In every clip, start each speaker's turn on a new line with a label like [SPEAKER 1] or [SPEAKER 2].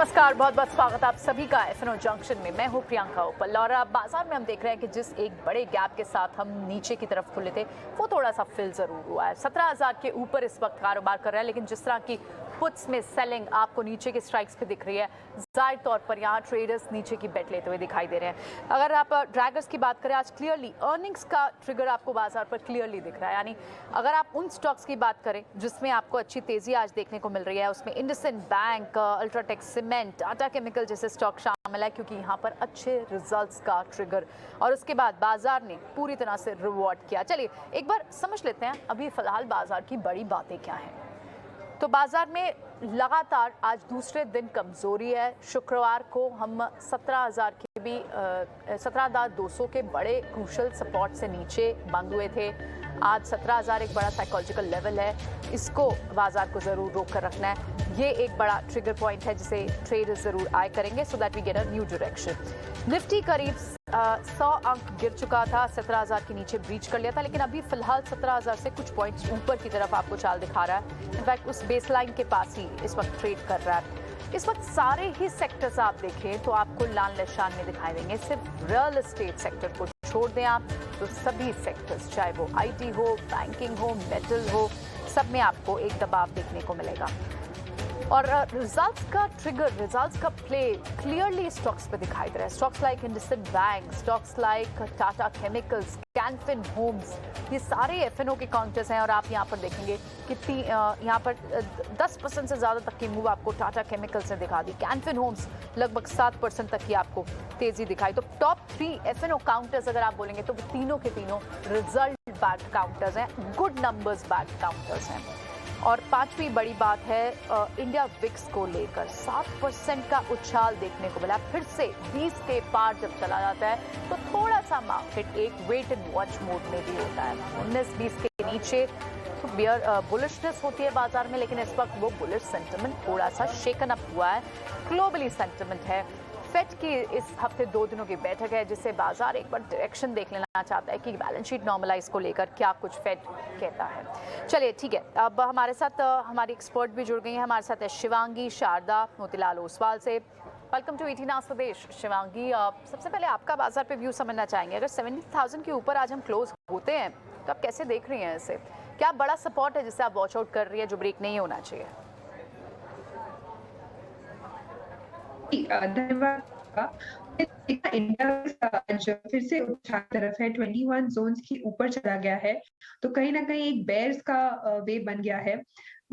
[SPEAKER 1] नमस्कार, बहुत बहुत स्वागत आप सभी का एफएनओ जंक्शन में। मैं हूं प्रियंका उपल और बाजार में हम देख रहे हैं कि जिस एक बड़े गैप के साथ हम नीचे की तरफ खुले थे वो थोड़ा सा फिल जरूर हुआ है। 17,000 के ऊपर इस वक्त कारोबार कर रहा है, लेकिन जिस तरह की पुट्स में सेलिंग आपको नीचे के स्ट्राइक्स पे दिख रही है, जाहिर तौर पर यहाँ ट्रेडर्स नीचे की बेट लेते हुए दिखाई दे रहे हैं। अगर आप ड्रैगर्स की बात करें, आज क्लियरली अर्निंग्स का ट्रिगर आपको बाजार पर क्लियरली दिख रहा है। यानी अगर आप उन स्टॉक्स की बात करें जिसमें आपको अच्छी तेजी आज देखने को मिल रही है, उसमें IndusInd bank, UltraTech cement, Tata chemical जैसे स्टॉक शामिल है, क्योंकि यहाँ पर अच्छे रिजल्ट्स का ट्रिगर और उसके बाद बाजार ने पूरी तरह से रिवॉर्ड किया। चलिए एक बार समझ लेते हैं अभी फिलहाल बाजार की बड़ी बातें क्या हैं। तो बाजार में लगातार आज दूसरे दिन कमजोरी है। शुक्रवार को हम 17,000 के भी 17,200 के बड़े क्रूशल सपोर्ट से नीचे बंद हुए थे। आज 17,000 एक बड़ा साइकोलॉजिकल लेवल है, इसको बाजार को जरूर रोक कर रखना है। ये एक बड़ा ट्रिगर पॉइंट है जिसे ट्रेडर्स जरूर आए करेंगे so that we get a new direction. Nifty करीब 100 अंक गिर चुका था, 17,000 के नीचे ब्रीच कर लिया था, लेकिन अभी फिलहाल 17,000 से कुछ पॉइंट्स ऊपर की तरफ आपको चाल दिखा रहा है। इनफैक्ट उस बेसलाइन के पास ही इस वक्त ट्रेड कर रहा है। इस वक्त सारे ही सेक्टर्स आप देखें तो आपको लाल निशान में दिखाई देंगे। सिर्फ रियल एस्टेट सेक्टर को छोड़ दें आप तो सभी सेक्टर्स, चाहे वो आईटी हो, बैंकिंग हो, मेटल हो, सब में आपको एक दबाव देखने को मिलेगा। और रिजल्ट्स का ट्रिगर, रिजल्ट्स का प्ले क्लियरली स्टॉक्स पे दिखाई दे रहा है। Stocks like IndusInd Bank, stocks like Tata Chemicals, Canfin Homes, ये सारे एफएनओ के काउंटर्स हैं और आप यहाँ पर देखेंगे कितनी यहाँ पर 10% से ज़्यादा तक की मूव आपको टाटा केमिकल्स ने दिखा दी। कैनफिन होम्स लगभग 7% तक की आपको तेजी दिखाई। तो टॉप 3 एफएनओ काउंटर्स अगर आप बोलेंगे तो वो तीनों के तीनों रिजल्ट बैक्ड काउंटर्स हैं, गुड नंबर्स बैक्ड काउंटर्स हैं। और पांचवी बड़ी बात है इंडिया विक्स को लेकर 7% का उछाल देखने को मिला। फिर से 20 के पार जब चला जाता है तो थोड़ा सा मार्केट एक वेट एंड वॉच मोड में भी होता है। 19-20 के नीचे तो बुलिशनेस होती है बाजार में, लेकिन इस वक्त वो बुलिश सेंटिमेंट थोड़ा सा शेकन अप हुआ है। ग्लोबली सेंटिमेंट है। फेड की इस हफ्ते 2 दिनों की बैठक है जिससे बाजार एक बार डायरेक्शन देख लेना चाहता है कि बैलेंस शीट नॉर्मलाइज को लेकर क्या कुछ फेड कहता है। चलिए ठीक है, अब हमारे साथ हमारी एक्सपर्ट भी जुड़ गई हैं। हमारे साथ है शिवांगी शारदा मोतीलाल ओसवाल से। वेलकम टू 18 आवर्स स्वदेश। शिवांगी, सबसे पहले आपका बाजार पे व्यू समझना चाहेंगे। अगर 70,000 के ऊपर आज हम क्लोज होते हैं तो आप कैसे देख रही हैं इसे? क्या बड़ा सपोर्ट है जिससे आप वॉच आउट कर रही है जो ब्रेक नहीं होना चाहिए?
[SPEAKER 2] धन्यवाद। इंडिया आज फिर से उछाल तरफ है, 21 जोन्स की ऊपर चला गया है, तो कहीं ना कहीं एक बेयर्स का वे बन गया है।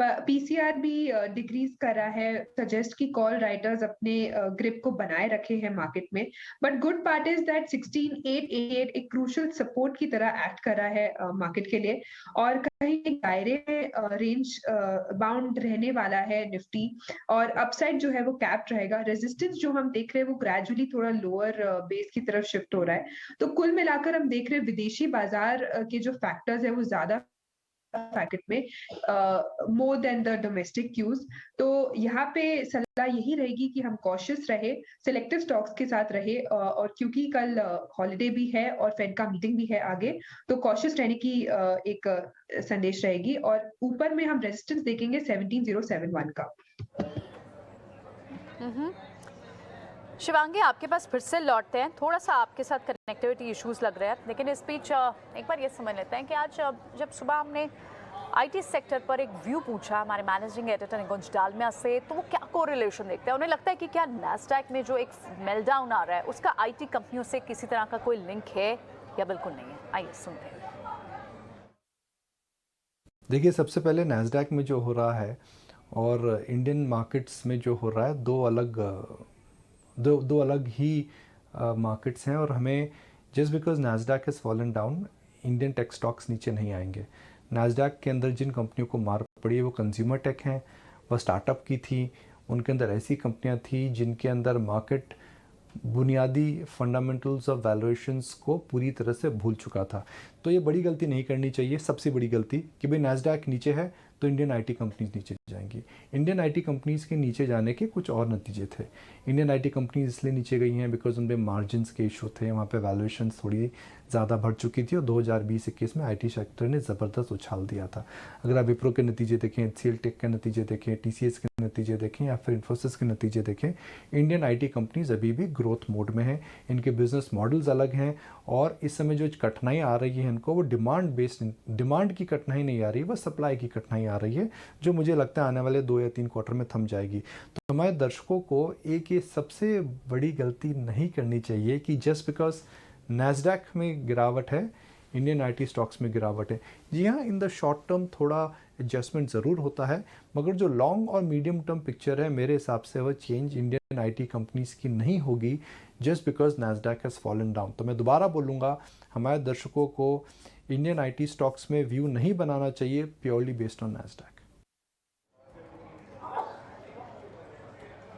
[SPEAKER 2] पीसीआर भी डिक्रीज कर रहा है, सजेस्ट कि कॉल राइटर्स अपने ग्रिप को बनाए रखे हैं मार्केट में। But good part is that 16,888 एक क्रूशियल सपोर्ट की तरह एक्ट कर रहा है मार्केट के लिए, और कहीं दायरे में रेंज बाउंड रहने वाला है निफ्टी, और अपसाइड जो है वो कैप्ड रहेगा। रेजिस्टेंस जो हम देख रहे हैं वो ग्रेजुअली थोड़ा लोअर बेस की तरफ शिफ्ट हो रहा है। तो कुल मिलाकर हम देख रहे हैं विदेशी बाजार के जो फैक्टर्स है वो ज्यादा पैकेट में more than the domestic cues. तो यहाँ पे सलाह यही रहेगी कि हम कॉशियस रहे, सिलेक्टिव स्टॉक्स के साथ रहे, और क्योंकि कल हॉलिडे भी है और फेड का मीटिंग भी है आगे, तो कॉशियस रहने की एक संदेश रहेगी। और ऊपर में हम रेजिस्टेंस देखेंगे 17,071 का।
[SPEAKER 1] शिवांगी, आपके पास फिर से लौटते हैं। थोड़ा सा आपके साथ कनेक्टिविटी इश्यूज लग रहे हैं, लेकिन इस बीच एक बार ये समझ लेते हैं कि आज जब सुबह हमने आईटी सेक्टर पर एक व्यू पूछा हमारे मैनेजिंग एडिटर निकुंज डालमिया से, तो वो क्या कोरिलेशन देखते हैं? उन्हें लगता है कि क्या नैस्डैक में जो एक मेल्टडाउन आ रहा है उसका आईटी कंपनियों से किसी तरह का कोई लिंक है या बिल्कुल नहीं है? आइए सुनते हैं।
[SPEAKER 3] देखिए, सबसे पहले नैस्डैक में जो हो रहा है और इंडियन मार्केट्स में जो हो रहा है, दो अलग ही मार्केट्स हैं। और हमें just because Nasdaq has fallen down, Indian tech stocks नीचे नहीं आएंगे। नैस्डैक के अंदर जिन कंपनियों को मार पड़ी है वो कंज्यूमर टेक हैं, वह स्टार्टअप की थी। उनके अंदर ऐसी कंपनियां थी जिनके अंदर मार्केट बुनियादी फंडामेंटल्स ऑफ वैल्यूएशंस को पूरी तरह से भूल चुका था। तो ये बड़ी गलती नहीं करनी चाहिए। सबसे बड़ी गलती कि भाई नैस्डैक नीचे है तो इंडियन आईटी कंपनीज नीचे जाएंगी। इंडियन आईटी कंपनीज़ के नीचे जाने के कुछ और नतीजे थे। इंडियन आईटी कंपनीज इसलिए नीचे गई हैं बिकॉज उनमें मार्जिन्स के इशू थे, वहाँ पे वैल्यूएशन थोड़ी ज़्यादा बढ़ चुकी थी और 2020-21 में आईटी सेक्टर ने ज़बरदस्त उछाल दिया था। अगर आप विप्रो के नतीजे देखें, एचसीएल टेक के नतीजे देखें, टीसीएस के नतीजे देखें या फिर इन्फोसिस के नतीजे देखें, इंडियन आईटी कंपनीज अभी भी ग्रोथ मोड में हैं। इनके बिजनेस मॉडल्स अलग हैं और इस समय जो कठिनाई आ रही है इनको, वो डिमांड की कठिनाई नहीं आ रही, वो सप्लाई की कठिनाई आ रही है, जो मुझे लगता है आने वाले 2 या 3 क्वार्टर में थम जाएगी। तो हमारे दर्शकों को एक ये सबसे बड़ी गलती नहीं करनी चाहिए कि जस्ट बिकॉज नैस्डैक में गिरावट है, इंडियन आईटी स्टॉक्स में गिरावट है। जी हाँ, इन द शॉर्ट टर्म थोड़ा एडजस्टमेंट ज़रूर होता है, मगर जो लॉन्ग और मीडियम टर्म पिक्चर है मेरे हिसाब से वह चेंज इंडियन आईटी कंपनीज की नहीं होगी just because Nasdaq has fallen down. तो मैं दोबारा बोलूँगा, हमारे दर्शकों को इंडियन आईटी स्टॉक्स में व्यू नहीं बनाना चाहिए purely based on Nasdaq.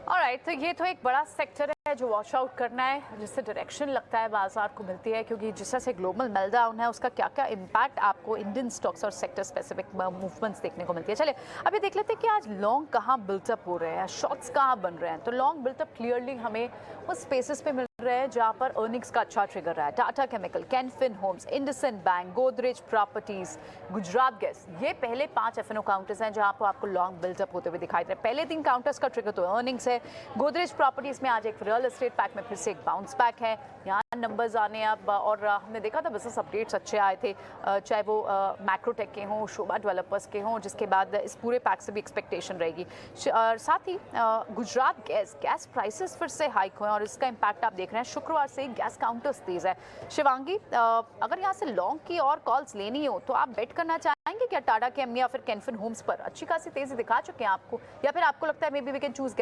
[SPEAKER 1] Alright, तो ये तो एक बड़ा सेक्टर है जो वॉच आउट करना है, जिससे डायरेक्शन लगता है बाजार को मिलती है, क्योंकि जिस तरह से ग्लोबल मेल्टडाउन है उसका क्या क्या इम्पैक्ट आपको इंडियन स्टॉक्स और सेक्टर स्पेसिफिक मूवमेंट्स देखने को मिलती है। चलिए अभी देख लेते हैं कि आज लॉन्ग कहाँ बिल्टअप हो रहे हैं, शॉर्ट्स कहाँ बन रहे हैं। तो लॉन्ग बिल्टअप क्लियरली हमें उस स्पेसेस पे मिल रहे हैं जहाँ पर अर्निंग्स का अच्छा ट्रिगर रहा है। Tata Chemical, Canfin Homes, IndusInd Bank, Godrej Properties, Gujarat Gas, ये पहले 5 एफएनओ काउंटर्स हैं जहाँ पर आपको लॉन्ग बिल्टअप होते हुए दिखाई दे रहे हैं। पहले 3 काउंटर्स का ट्रिगर तो अर्निंग्स है। गोदरेज प्रॉपर्टीज में आज एक रियल एस्टेट पैक में फिर से एक बाउंस बैक है, यहाँ नंबर्स आने अब, और हमने देखा था बिजनेस अपडेट्स अच्छे आए थे, चाहे वो मैक्रोटेक के हों, शोभा डेवलपर्स के हों, जिसके बाद इस पूरे पैक से भी एक्सपेक्टेशन रहेगी। साथ ही गुजरात गैस प्राइसेस फिर से हाइक हुए और इसका इम्पैक्ट आप देख रहे हैं, शुक्रवार से गैस काउंटर्स तेज है। शिवांगी, अगर यहाँ से लॉन्ग की और कॉल्स लेनी हो तो आप बेट करना चाहेंगे क्या टाटा केम या फिर कैनफिन होम्स पर? अच्छी खासी तेजी दिखा चुके हैं आपको, या फिर आपको लगता है maybe we can choose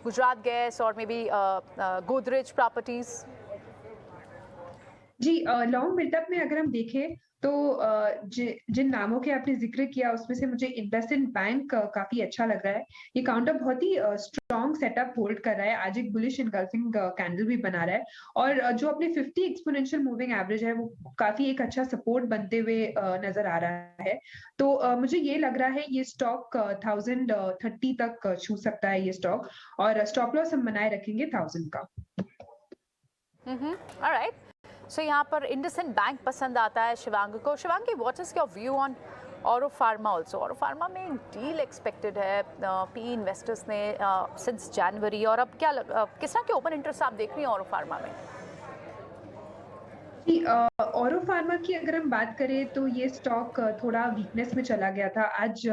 [SPEAKER 1] Gujarat Gas और मे बी गोदरेज प्रॉपर्टीज?
[SPEAKER 2] जी, लॉन्ग बिल्टअप में अगर हम देखें तो जिन नामों के आपने जिक्र किया उसमें से मुझे इंडसइंड बैंक काफी अच्छा लग रहा है। ये काउंटर बहुत ही स्ट्रॉन्ग सेटअप होल्ड कर रहा है, आज एक बुलिश इनगल्फिंग कैंडल भी बना रहा है और जो अपने 50 एक्सपोनेंशियल मूविंग एवरेज है वो काफी एक अच्छा सपोर्ट बनते हुए नजर आ रहा है। तो मुझे ये लग रहा है ये स्टॉक 1030 तक छू सकता है ये स्टॉक, और स्टॉप लॉस हम बनाए रखेंगे 1000 का।
[SPEAKER 1] ऑलराइट, सो यहाँ पर इंडसइंड बैंक पसंद आता है शिवांगी को। Shivangi, what is your view on औरो फार्मा ऑल्सो? औरो फार्मा में डील एक्सपेक्टेड है पी इन्वेस्टर्स ने सिंस जनवरी, और अब क्या किस तरह के ओपन इंटरेस्ट आप देख रही हैं औरो फार्मा में?
[SPEAKER 2] औरो फार्मा की अगर हम बात करें तो ये स्टॉक थोड़ा वीकनेस में चला गया था। आज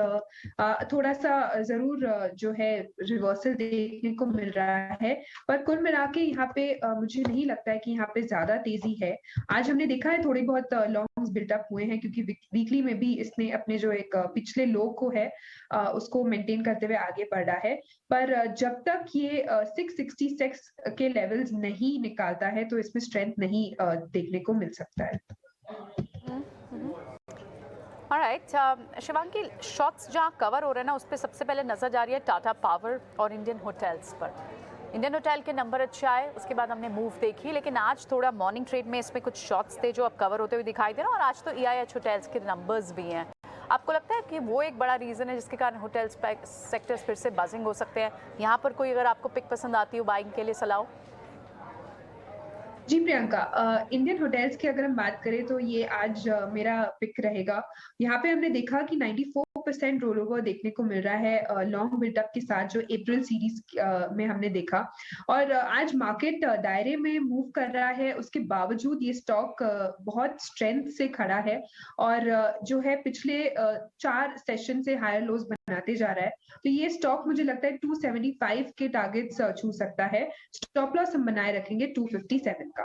[SPEAKER 2] थोड़ा सा जरूर जो है रिवर्सल देखने को मिल रहा है, पर कुल मिला के यहाँ पे मुझे नहीं लगता है कि यहाँ पे ज्यादा तेजी है। आज हमने देखा है थोड़ी बहुत लॉन्ग्स बिल्टअप हुए हैं, क्योंकि वीकली में भी इसने अपने जो एक पिछले लो को है उसको मेंटेन करते हुए आगे बढ़ा है। पर जब तक ये 666 के लेवल्स नहीं निकालता है तो इसमें स्ट्रेंथ नहीं देखने को मिल सकता है।
[SPEAKER 1] ऑलराइट, शिवांगी, शॉट्स जहाँ कवर हो रहे हैं ना, उस पर सबसे पहले नजर जा रही है टाटा पावर और इंडियन होटल्स पर। इंडियन होटल के नंबर अच्छे आए, उसके बाद हमने मूव देखी, लेकिन आज थोड़ा मॉर्निंग ट्रेड में इसमें कुछ शॉट्स थे जो अब कवर होते हुए दिखाई दे रहे हैं, और आज तो EIH होटल्स के नंबर्स भी हैं। आपको लगता है कि वो एक बड़ा रीज़न है जिसके कारण होटल्स सेक्टर्स फिर से बजिंग हो सकते हैं? यहाँ पर कोई अगर आपको पिक पसंद आती हो बाइंग के लिए सलाह?
[SPEAKER 2] जी प्रियंका, इंडियन होटल्स की अगर हम बात करें तो ये आज मेरा पिक रहेगा। यहाँ पे हमने देखा कि 94% रोल ओवर देखने को मिल रहा है लॉन्ग बिल्टअप के साथ, जो अप्रैल सीरीज में हमने देखा, और आज मार्केट दायरे में मूव कर रहा है। उसके बावजूद ये स्टॉक बहुत स्ट्रेंथ से खड़ा है और जो है पिछले 4 सेशन से हायर लोज बनाते जा रहा है। तो ये स्टॉक मुझे लगता है 275 के टारगेट्स छू सकता है। स्टॉप लॉस हम बनाए रखेंगे 257 का।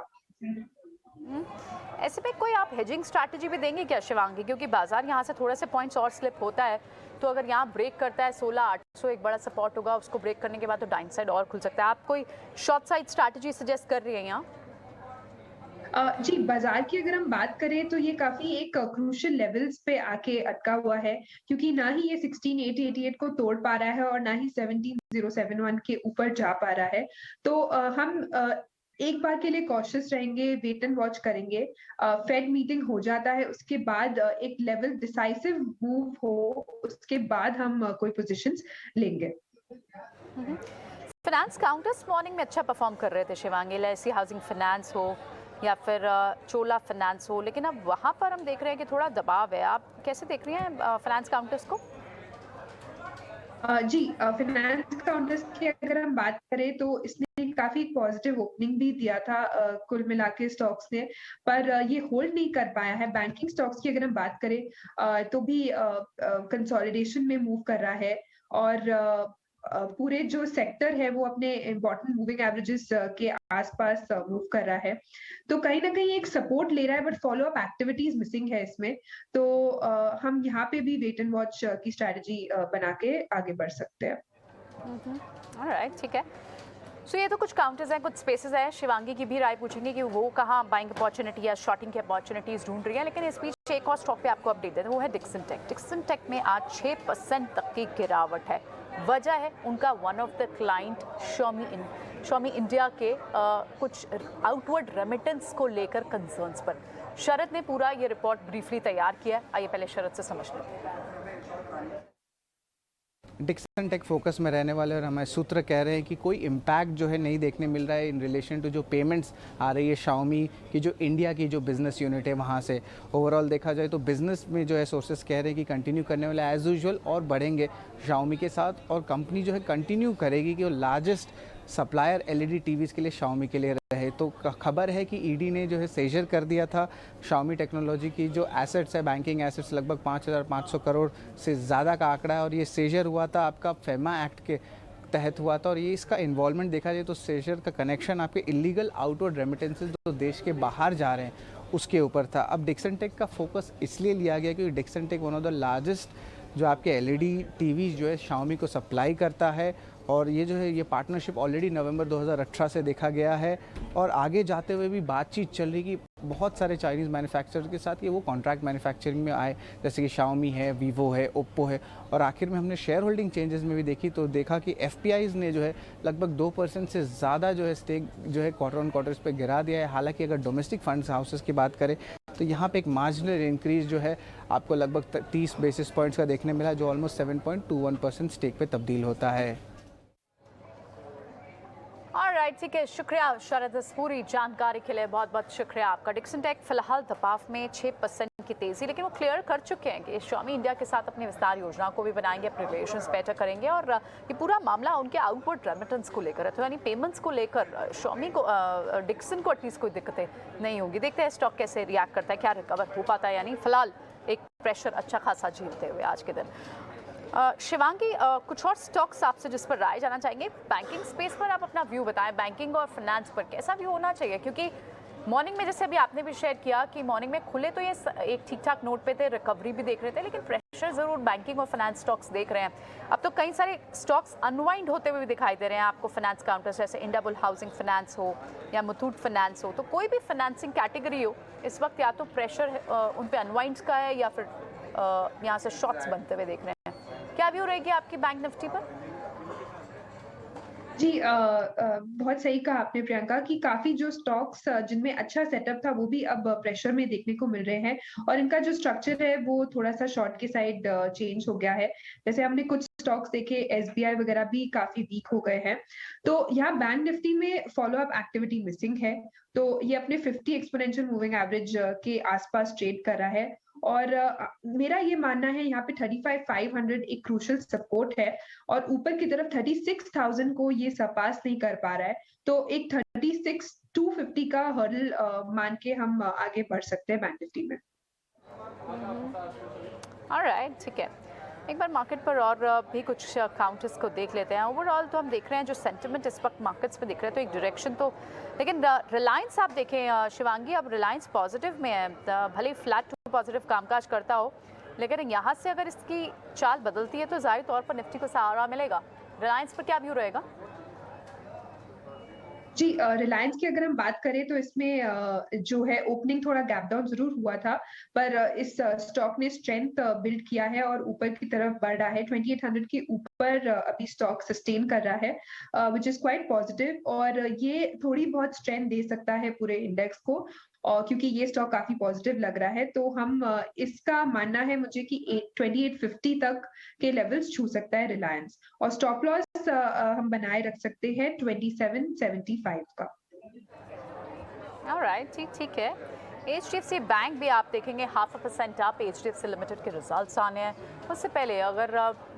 [SPEAKER 1] ऐसे में कोई आप हेजिंग स्ट्रैटेजी भी देंगे क्या शिवांगी? क्योंकि बाजार यहाँ से थोड़े से पॉइंट्स और स्लिप होता है, तो अगर यहाँ ब्रेक करता है 16,800 एक बड़ा सपोर्ट होगा, उसको ब्रेक करने के बाद तो डाउन साइड और खुल सकता है। आप कोई शॉर्ट साइड स्ट्रैटेजी सजेस्ट कर रही है यहाँ?
[SPEAKER 2] जी, बाजार की अगर हम बात करें तो ये काफी एक क्रूशियल लेवल्स पे आके अटका हुआ है, क्योंकि ना ही ये 16,888 को तोड़ पा रहा है और ना ही 17,071 के ऊपर जा पा रहा है। तो हम एक बार के लिए कॉशियस रहेंगे, वेट एंड वॉच करेंगे। फेड मीटिंग हो जाता है, उसके बाद एक लेवल डिसाइसिव मूव हो, उसके बाद हम कोई पोजीशंस लेंगे।
[SPEAKER 1] फाइनेंस काउंटर्स मॉर्निंग में अच्छा परफॉर्म कर रहे थे शिवांगी, एलआईसी हाउसिंग फाइनेंस हो या फिर चोला फाइनेंस हो, लेकिन अब वहाँ पर हम देख रहे हैं कि थोड़ा दबाव है। आप कैसे देख रही हैं फाइनेंस काउंटर्स को?
[SPEAKER 2] जी, फाइनेंस काउंटर्स की अगर हम बात करें तो इसने काफ़ी पॉजिटिव ओपनिंग भी दिया था कुल मिला के स्टॉक्स ने, पर ये होल्ड नहीं कर पाया है। बैंकिंग स्टॉक्स की अगर हम बात करें तो भी कंसोलिडेशन में मूव कर रहा है और पूरे जो सेक्टर है वो अपने इम्पोर्टेंट मूविंग एवरेजेस के आसपास मूव कर रहा है। तो कहीं न कहीं एक सपोर्ट ले रहा है, but follow up activities missing है इसमें। तो हम यहाँ पे भी वेट एंड वॉच की स्ट्रैटेजी बना के आगे बढ़ सकते हैं।
[SPEAKER 1] ऑलराइट, ठीक है। सो ये तो कुछ काउंटर्स हैं, कुछ स्पेसेस हैं। शिवांगी की भी राय पूछेंगे कि वो कहाँ बाइंग अपॉर्चुनिटी या शॉर्टिंग की अपॉर्चुनिटीज ढूंढ रही है, लेकिन इस बीच एक और स्टॉक पे आपको अपडेट देते हैं, वो है डिक्सन टेक। डिक्सन टेक में आज 6% तक की गिरावट है। वजह है उनका one of the client Xiaomi India के कुछ आउटवर्ड रेमिटेंस को लेकर कंसर्न्स पर। शरद ने पूरा ये रिपोर्ट ब्रीफली तैयार किया है, आइए पहले शरद से समझ लेते हैं।
[SPEAKER 4] डिक्सन टेक फोकस में रहने वाले और हमारे सूत्र कह रहे हैं कि कोई इम्पैक्ट जो है नहीं देखने मिल रहा है इन रिलेशन टू जो पेमेंट्स आ रही है शाओमी की जो इंडिया की जो बिज़नेस यूनिट है वहाँ से। ओवरऑल देखा जाए तो बिज़नेस में जो है सोर्सेस कह रहे हैं कि कंटिन्यू करने वाले एज़ यूजुअल और बढ़ेंगे शाओमी के साथ, और कंपनी जो है कंटिन्यू करेगी कि वो लार्जेस्ट सप्लायर एलईडी टीवीज़ के लिए शाओमी के लिए रहे। तो खबर है कि ईडी ने जो है सेजर कर दिया था शाओमी टेक्नोलॉजी की जो एसेट्स है, बैंकिंग एसेट्स लगभग 5,500 करोड़ से ज़्यादा का आंकड़ा है, और ये सेजर हुआ था आपका फेमा एक्ट के तहत हुआ था। और ये इसका इन्वॉल्वमेंट देखा जाए तो सेजर का कनेक्शन आपके इलीगल आउटवर्ड रेमिटेंसेज जो देश के बाहर जा रहे हैं उसके ऊपर था। अब डिक्सन टेक का फोकस इसलिए लिया गया क्योंकि Dixon tech one of the largest जो आपके एलईडी टीवी जो है शाओमी को सप्लाई करता है, और ये जो है ये पार्टनरशिप ऑलरेडी नवंबर 2018 से देखा गया है, और आगे जाते हुए भी बातचीत चल रही कि बहुत सारे चाइनीज़ मैन्युफैक्चरर के साथ कि वो कॉन्ट्रैक्ट मैन्युफैक्चरिंग में आए, जैसे कि शाओमी है, वीवो है, ओप्पो है। और आखिर में हमने शेयर होल्डिंग चेंजेस में भी देखी तो देखा कि एफपीआईज़ ने जो है लगभग 2% से ज़्यादा जो है स्टेक जो है क्वार्टर ऑन क्वार्टर इस पर गिरा दिया है। हालांकि अगर डोमेस्टिक फंड्स हाउसेस की बात करें तो यहाँ पे एक मार्जिनल इंक्रीज जो है आपको लगभग 30 बेसिस पॉइंट्स का देखने मिला, जो ऑलमोस्ट 7.21% स्टेक पे तब्दील होता है।
[SPEAKER 1] ऑलराइट, ठीक है, शुक्रिया शरद, इस पूरी जानकारी के लिए बहुत बहुत शुक्रिया आपका। डिक्सन टेक फिलहाल दबाव में 6% की तेजी, लेकिन वो क्लियर कर चुके हैं कि शॉमी इंडिया के साथ अपनी विस्तार योजना को भी बनाएंगे, अपने रिलेशंस बेटर करेंगे, और ये पूरा मामला उनके आउटवर्ड रेमिटेंस को लेकर है, तो यानी पेमेंट्स को लेकर शॉमी को डिक्सन को एटलीस्ट कोई दिक्कतें नहीं होगी। देखते हैं स्टॉक कैसे रिएक्ट करता है, क्या रिकवर हो पाता है, यानी फिलहाल एक प्रेशर अच्छा खासा झेलते हुए आज के दिन। शिवांगी, कुछ और स्टॉक्स आपसे जिस पर राय जाना चाहेंगे। बैंकिंग स्पेस पर आप अपना व्यू बताएं, बैंकिंग और फाइनेंस पर कैसा व्यू होना चाहिए, क्योंकि मॉर्निंग में जैसे अभी आपने भी शेयर किया कि मॉर्निंग में खुले तो ये एक ठीक ठाक नोट पे थे, रिकवरी भी देख रहे थे, लेकिन प्रेशर जरूर बैंकिंग और फाइनेंस स्टॉक्स देख रहे हैं। अब तो कई सारे स्टॉक्स अनवाइंड होते हुए भी दिखाई दे रहे हैं आपको फाइनेंस काउंटर्स, जैसे इंडियाबुल हाउसिंग फाइनेंस हो या मुथूट फाइनेंस हो, तो कोई भी फाइनेंसिंग कैटेगरी हो इस वक्त या तो प्रेशर उन पर अनवाइंड का है या फिर यहाँ से शॉर्ट्स बनते हुए देख रहे हैं। क्या व्यू रहेगी आपकी बैंक निफ्टी पर?
[SPEAKER 2] जी, बहुत सही कहा आपने प्रियंका कि काफी जो स्टॉक्स जिनमें अच्छा सेटअप था वो भी अब प्रेशर में देखने को मिल रहे हैं, और इनका जो स्ट्रक्चर है वो थोड़ा सा शॉर्ट के साइड चेंज हो गया है। जैसे हमने कुछ स्टॉक्स देखे, एसबीआई वगैरह भी काफी वीक हो गए हैं। तो यहाँ बैंक निफ्टी में फॉलो अप एक्टिविटी मिसिंग है, तो ये अपने 50 एक्सपोनेंशियल मूविंग एवरेज के आसपास ट्रेड कर रहा है, और मेरा ये मानना है यहाँ पे 35,500 एक क्रूशियल सपोर्ट है, और ऊपर की तरफ 36,000 को ये सरपास नहीं कर पा रहा है, तो एक 36,250 का हर्डल मान के हम आगे बढ़ सकते हैं बैंक निफ्टी में।
[SPEAKER 1] ऑलराइट, ठीक है, एक बार मार्केट पर और भी कुछ काउंटर्स को देख लेते हैं। ओवरऑल तो हम देख रहे हैं जो सेंटिमेंट इस वक्त मार्केट्स में दिख रहे हैं, तो एक डायरेक्शन तो, लेकिन रिलायंस आप देखें शिवांगी, अब रिलायंस पॉजिटिव में है, भले फ्लैट टू पॉजिटिव कामकाज करता हो, लेकिन यहाँ से अगर इसकी चाल बदलती है तो जाहिर तौर पर निफ्टी को सहारा मिलेगा। रिलायंस पर क्या व्यू रहेगा?
[SPEAKER 2] जी, रिलायंस की अगर हम बात करें तो इसमें जो है ओपनिंग थोड़ा गैप डाउन ज़रूर हुआ था, पर इस स्टॉक ने स्ट्रेंथ बिल्ड किया है और ऊपर की तरफ बढ़ रहा है। 2800 के ऊपर अभी स्टॉक सस्टेन कर रहा है, व्हिच इज़ क्वाइट पॉजिटिव, और ये थोड़ी बहुत स्ट्रेंथ दे सकता है पूरे इंडेक्स को, और क्योंकि ये स्टॉक काफ़ी पॉजिटिव लग रहा है, तो हम इसका मानना है मुझे कि 2850 तक के लेवल्स छू सकता है रिलायंस, और स्टॉप लॉस हम बनाए रख सकते हैं 2775 का।
[SPEAKER 1] ऑलराइट, ठीक है। एचडीएफसी बैंक भी आप देखेंगे 0.5% अप, एचडीएफसी लिमिटेड के रिजल्ट्स आने हैं। उससे पहले अगर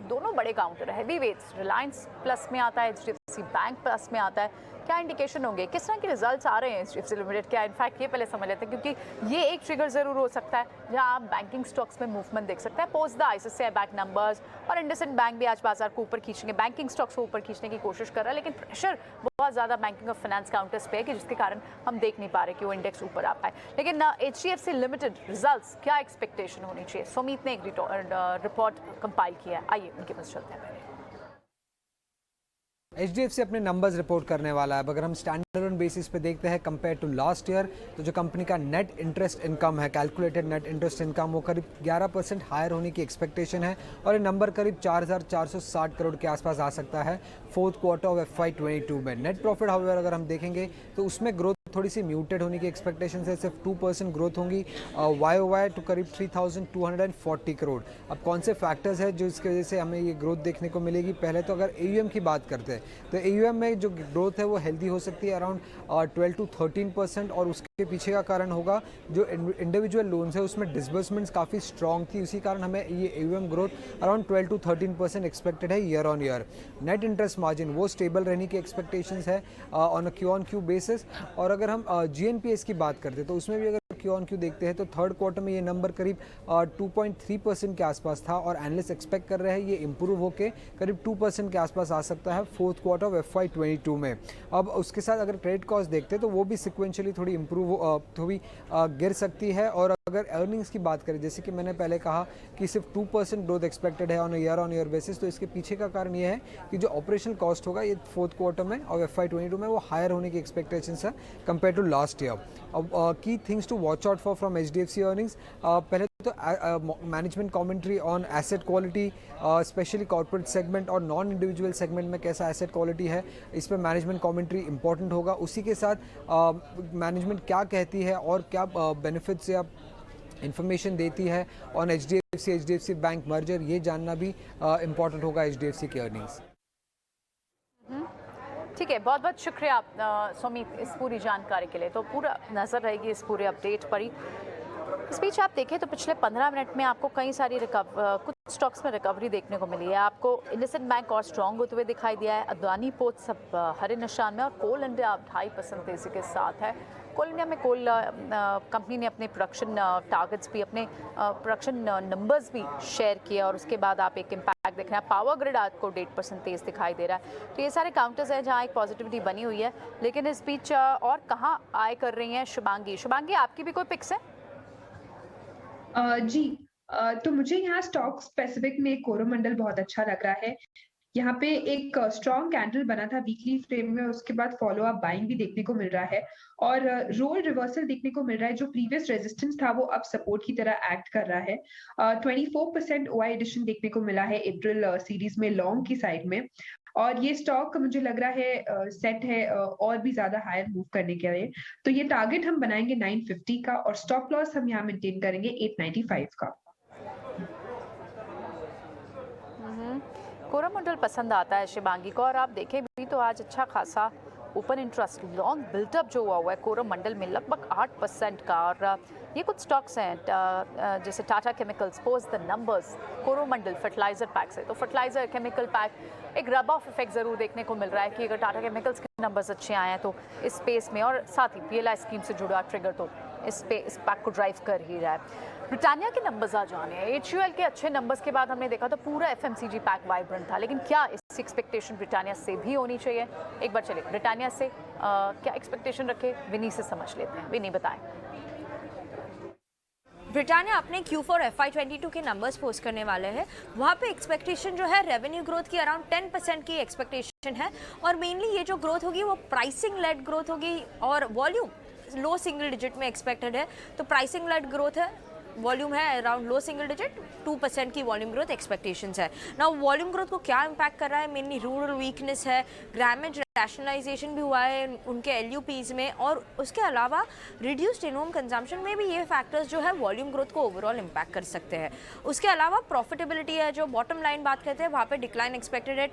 [SPEAKER 1] दोनों बड़े counter heavy weights, Reliance plus में आता है, एचडीएफसी बैंक प्लस में आता है, क्या इंडिकेशन होंगे, किस तरह के रिजल्ट्स आ रहे हैं एचडीएफसी लिमिटेड? क्या इनफैक्ट ये पहले समझ लेते हैं, क्योंकि ये एक ट्रिगर जरूर हो सकता है जहां आप बैंकिंग स्टॉक्स में मूवमेंट देख सकते हैं post the ICICI bank numbers, और इंडसइंड बैंक भी आज बाजार को ऊपर खींचेंगे, बैंकिंग स्टॉक्स को ऊपर खींचने की कोशिश कर रहा है, लेकिन प्रेशर बहुत ज़्यादा बैंकिंग और फाइनेंस काउंटर्स पे है कि जिसके कारण हम देख नहीं पा रहे कि वो इंडेक्स ऊपर आ पाए। लेकिन एचडीएफसी लिमिटेड रिजल्ट्स क्या एक्सपेक्टेशन होनी चाहिए? सुमित ने एक रिपोर्ट कंपाइल किया है, आइए उनके पास चलते हैं।
[SPEAKER 5] एचडीएफसी अपने नंबर्स रिपोर्ट करने वाला है। अगर हम स्टैंडर्ड बेसिस पे देखते हैं कंपेयर टू लास्ट ईयर, तो जो कंपनी का नेट इंटरेस्ट इनकम है, कैलकुलेटेड नेट इंटरेस्ट इनकम, वो करीब 11% हायर होने की एक्सपेक्टेशन है, और ये नंबर करीब 4460 करोड़ के आसपास आ सकता है फोर्थ क्वार्टर ऑफ FY22 में। नेट प्रॉफिट हाउएवर अगर हम देखेंगे तो उसमें ग्रोथ थोड़ी सी म्यूटेड होने की एक्सपेक्टेशन है, सिर्फ 2% ग्रोथ होंगी YOY टू करीब 3240 करोड़। अब कौन से फैक्टर्स हैं जो इसकी वजह से हमें ये ग्रोथ देखने को मिलेगी? पहले तो अगर AUM की बात करते हैं तो AUM में जो ग्रोथ है वो हेल्दी हो सकती है, अराउंड 12 to 13%, और उसके पीछे का कारण होगा जो इंडिविजुअल लोन्स है उसमें डिसबर्समेंट्स काफ़ी स्ट्रॉन्ग थी, उसी कारण हमें ये AUM growth around 12 to 13% expected है year on year. Net interest margin वो स्टेबल रहने की एक्सपेक्टेशंस है on a Q on Q basis. और अगर हम GNPS की बात करते हैं तो उसमें भी अगर क्यू ऑन क्यू देखते हैं तो थर्ड क्वार्टर में ये नंबर करीब 2.3% के आसपास था, और एनालिस्ट एक्सपेक्ट कर रहे हैं ये इंप्रूव होकर करीब 2% के आसपास आ सकता है फोर्थ क्वार्टर ऑफ FY22 में। अब उसके साथ अगर क्रेडिट कॉस्ट देखते हैं तो वो भी सिक्वेंशली थोड़ी थोड़ी गिर सकती है। और अगर अर्निंग्स की बात करें, जैसे कि मैंने पहले कहा कि सिर्फ 2% ग्रोथ एक्सपेक्टेड है ऑन ऑन ईयर बेसिस, तो इसके पीछे का कारण ये है कि जो ऑपरेशनल कॉस्ट होगा ये फोर्थ क्वार्टर में और FY22 में वो हायर होने की एक्सपेक्टेशन है कंपेयर टू लास्ट ईयर। अब key things to watch out for from HDFC earnings, पहले तो management commentary on asset quality, specially corporate segment और नॉन इंडिविजुअल सेगमेंट में कैसा एसेट क्वालिटी है, इस पर मैनेजमेंट कमेंट्री इंपॉर्टेंट होगा। उसी के साथ मैनेजमेंट क्या कहती है और क्या बेनिफिट्स या इंफॉर्मेशन देती है ऑन HDFC बैंक मर्जर, ये जानना भी इम्पॉर्टेंट होगा HDFC की अर्निंग्स।
[SPEAKER 1] ठीक है, बहुत बहुत शुक्रिया सुमित इस पूरी जानकारी के लिए। तो पूरा नज़र रहेगी इस पूरे अपडेट पर ही। इस बीच आप देखें तो पिछले 15 मिनट में आपको कई सारी कुछ स्टॉक्स में रिकवरी देखने को मिली है। आपको इंडसइंड बैंक और स्ट्रॉन्ग होते हुए दिखाई दिया है, अदानी पोर्ट्स सब हरे निशान में, और कोल इंडिया 2.5% तेजी के साथ है। कोल इंडिया में कोल कंपनी ने अपने प्रोडक्शन टारगेट्स भी, अपने प्रोडक्शन नंबर्स भी शेयर किए, और उसके बाद आप एक इम्पैक्ट देख रहे हैं। पावर ग्रिड आपको 8% तेज दिखाई दे रहा है। तो ये सारे काउंटर्स हैं जहाँ एक पॉजिटिविटी बनी हुई है। लेकिन इस बीच और कहाँ आय कर रही हैं शुभांगी, आपकी भी कोई पिक्स है?
[SPEAKER 2] जी, तो मुझे यहाँ स्टॉक स्पेसिफिक में कोरोमंडल बहुत अच्छा लग रहा है। यहाँ पे एक स्ट्रॉन्ग कैंडल बना था वीकली फ्रेम में, उसके बाद फॉलो अप बाइंग भी देखने को मिल रहा है, और रोल रिवर्सल देखने को मिल रहा है। जो प्रीवियस रेजिस्टेंस था वो अब सपोर्ट की तरह एक्ट कर रहा है। 24% OI एडिशन देखने को मिला है अप्रैल सीरीज में लॉन्ग की साइड में, और ये स्टॉक मुझे लग रहा है सेट है और भी ज्यादा हायर मूव करने के लिए। तो ये टारगेट हम बनाएंगे 950 का, और स्टॉप लॉस हम यहाँ मेंटेन करेंगे 895 का।
[SPEAKER 1] कोरोमंडल पसंद आता है शिवांगी को, और आप देखें भी तो आज अच्छा खासा ओपन इंटरेस्ट लॉन्ग बिल्टअप जो हुआ है कोरोमंडल में लगभग 8% का। और ये कुछ स्टॉक्स हैं जैसे Tata Chemicals post the numbers, Coromandel fertiliser pack से, तो फर्टिलाइजर केमिकल पैक एक रब ऑफ इफेक्ट ज़रूर देखने को मिल रहा है कि अगर टाटा केमिकल्स के नंबर्स अच्छे आए हैं तो इस स्पेस में, और साथ ही PLI स्कीम से जुड़ा ट्रिगर तो इस पैक को ड्राइव कर ही रहा है। ब्रिटानिया के नंबर्स आ जाने हैं। HUL के अच्छे नंबर्स के बाद हमने देखा तो पूरा FMCG पैक वाइब्रेंट था, लेकिन क्या इस एक्सपेक्टेशन ब्रिटानिया से भी होनी चाहिए? एक बार चलिए ब्रिटानिया से क्या एक्सपेक्टेशन रखे, विनी से समझ लेते हैं। विनी बताएं।
[SPEAKER 6] ब्रिटानिया अपने Q4 FY22 के नंबर्स पोस्ट करने वाले हैं। वहाँ पे एक्सपेक्टेशन जो है रेवेन्यू ग्रोथ की अराउंड 10% की एक्सपेक्टेशन है और मेनली ये जो ग्रोथ होगी वो प्राइसिंग लेड ग्रोथ होगी और वॉल्यूम लो सिंगल डिजिट में एक्सपेक्टेड है। तो प्राइसिंग लेड ग्रोथ है, वॉल्यूम है अराउंड लो सिंगल डिजिट, 2% की वॉल्यूम ग्रोथ एक्सपेक्टेशंस है। ना वॉल्यूम ग्रोथ को क्या इम्पैक्ट कर रहा है, मेनली रूरल वीकनेस है, ग्रामेज रैशनलाइजेशन भी हुआ है उनके LUPs में और उसके अलावा रिड्यूस्ड इन होम कंजम्पशन में भी ये फैक्टर्स जो है वॉल्यूम ग्रोथ को ओवरऑल इम्पैक्ट कर सकते हैं। उसके अलावा प्रॉफिटेबिलिटी है, जो बॉटम लाइन बात करते हैं वहाँ पे डिक्लाइन एक्सपेक्टेड है,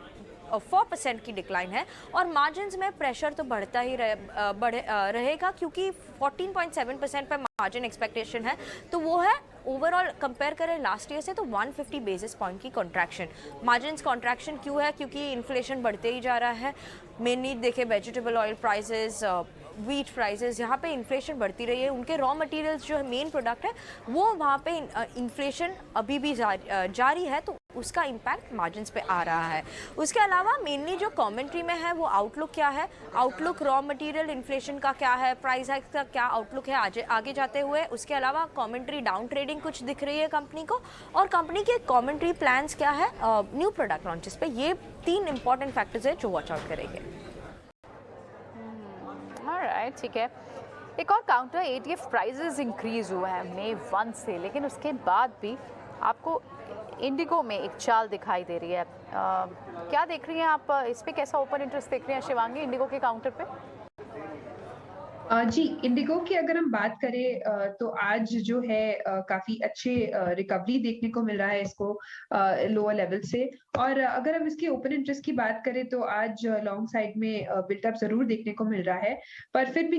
[SPEAKER 6] 4% की डिक्लाइन है और मार्जिन्स में प्रेशर तो बढ़ता ही रहेगा क्योंकि 14.7% पर मार्जिन एक्सपेक्टेशन है। तो वो है ओवरऑल कंपेयर करें लास्ट ईयर से तो 150 बेसिस पॉइंट की कॉन्ट्रैक्शन। मार्जिन्स कॉन्ट्रैक्शन क्यों है? क्योंकि इन्फ्लेशन बढ़ते ही जा रहा है। मेनली देखें vegetable oil prices, wheat prices, यहाँ पे इन्फ्लेशन बढ़ती रही है। उनके रॉ मटेरियल्स जो है मेन प्रोडक्ट है वो वहाँ पे इन्फ्लेशन अभी भी जारी है, तो उसका इम्पैक्ट मार्जिन्स पे आ रहा है। उसके अलावा मेनली जो कमेंट्री में है वो आउटलुक क्या है, आउटलुक रॉ मटेरियल इन्फ्लेशन का क्या है, प्राइस हाइक का क्या आउटलुक है आगे जाते हुए। उसके अलावा कमेंट्री डाउन ट्रेडिंग कुछ दिख रही है कंपनी को और कंपनी के कमेंट्री प्लान्स क्या है न्यू प्रोडक्ट लॉन्चेस पे। ये 3 इंपॉर्टेंट फैक्टर्स है जो वॉच आउट करेंगे।
[SPEAKER 1] ऑलराइट, ठीक है। एक और काउंटर ETF प्राइजेस इंक्रीज हुआ है May 1 से, लेकिन उसके बाद भी आपको इंडिगो में एक चाल दिखाई दे रही है। क्या देख रही हैं आप इस पे, कैसा ओपन इंटरेस्ट देख रही हैं शिवांगी इंडिगो के काउंटर पे?
[SPEAKER 2] जी, इंडिगो की अगर हम बात करें तो आज जो है काफी अच्छे रिकवरी देखने को मिल रहा है इसको लोअर लेवल से। और अगर हम इसके ओपन इंटरेस्ट की बात करें तो आज लॉन्ग साइड में बिल्टअप जरूर देखने को मिल रहा है, पर फिर भी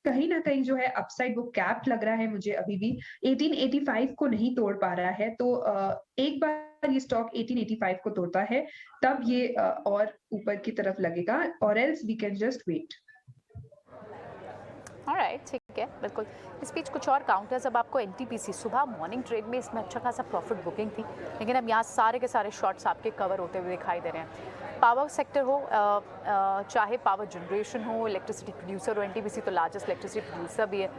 [SPEAKER 2] कहीं ना कहीं जो है अपसाइड वो कैप लग रहा है मुझे अभी भी 1885 को नहीं तोड़ पा रहा है। तो एक बार ये स्टॉक 1885 को तोड़ता है तब ये और ऊपर की तरफ लगेगा, और else we can just wait.
[SPEAKER 1] Alright, ठीक है, बिल्कुल। इस बीच कुछ और काउंटर्स, अब आपको NTPC सुबह मॉर्निंग ट्रेड में इसमें अच्छा खासा प्रॉफिट बुकिंग थी, लेकिन अब यहाँ सारे के सारे शॉर्ट्स आपके कवर होते हुए दिखाई दे रहे हैं। पावर सेक्टर हो चाहे पावर जनरेशन हो, इलेक्ट्रिसिटी प्रोड्यूसर हो, NTPC तो लार्जेस्ट इलेक्ट्रिसिटी प्रोड्यूसर भी है।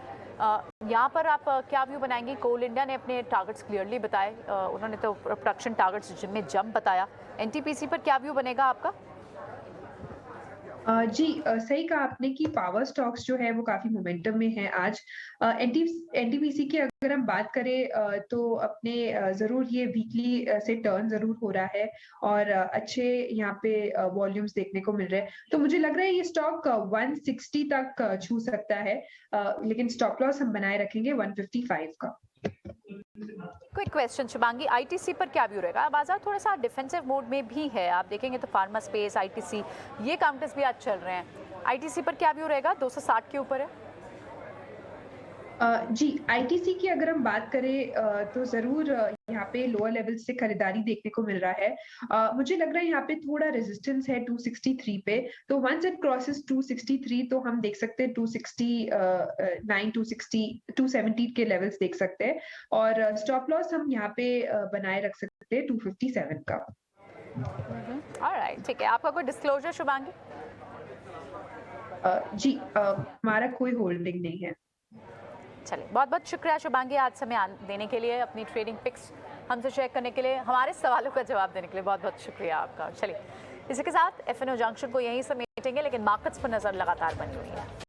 [SPEAKER 1] यहाँ पर आप क्या व्यू बनाएंगे? कोल इंडिया ने अपने टारगेट्स क्लियरली बताए, उन्होंने तो प्रोडक्शन टारगेट्स जिनमें जंप बताया। NTPC पर क्या व्यू बनेगा आपका?
[SPEAKER 2] जी, सही कहा आपने कि पावर स्टॉक्स जो है वो काफी मोमेंटम में है आज। NTPC की अगर हम बात करें तो अपने जरूर ये वीकली से टर्न जरूर हो रहा है और अच्छे यहाँ पे वॉल्यूम्स देखने को मिल रहे हैं। तो मुझे लग रहा है ये स्टॉक 160 तक छू सकता है, लेकिन स्टॉप लॉस हम बनाए रखेंगे 155 का।
[SPEAKER 1] क्विक क्वेश्चन शिवांगी, ITC पर क्या व्यू रहेगा? बाजार थोड़ा सा डिफेंसिव मोड में भी है, आप देखेंगे तो फार्मा स्पेस, ITC ये काउंटर्स भी आज चल रहे हैं। ITC पर क्या व्यू रहेगा? 260 के ऊपर है।
[SPEAKER 2] जी, ITC की अगर हम बात करें तो जरूर यहाँ पे लोअर लेवल से खरीदारी देखने को मिल रहा है। मुझे लग रहा है यहाँ पे थोड़ा रेजिस्टेंस है 263 पे, तो वंस इट क्रॉसेस 263 तो हम देख सकते हैं 269, 260, 270 के लेवल्स देख सकते हैं और स्टॉप लॉस हम यहाँ पे बनाए रख सकते हैं 257 का।
[SPEAKER 1] ऑलराइट, ठीक है। आपका कोई डिस्क्लोजर शिवांगी?
[SPEAKER 2] जी, हमारा कोई होल्डिंग नहीं है।
[SPEAKER 1] चलिए, बहुत बहुत शुक्रिया शुभांगी आज समय देने के लिए, अपनी ट्रेडिंग पिक्स हमसे शेयर करने के लिए, हमारे सवालों का जवाब देने के लिए बहुत बहुत शुक्रिया आपका। चलिए, इसी के साथ FNO जंक्शन को यहीं समेटेंगे, लेकिन मार्केट्स पर नज़र लगातार बनी हुई है।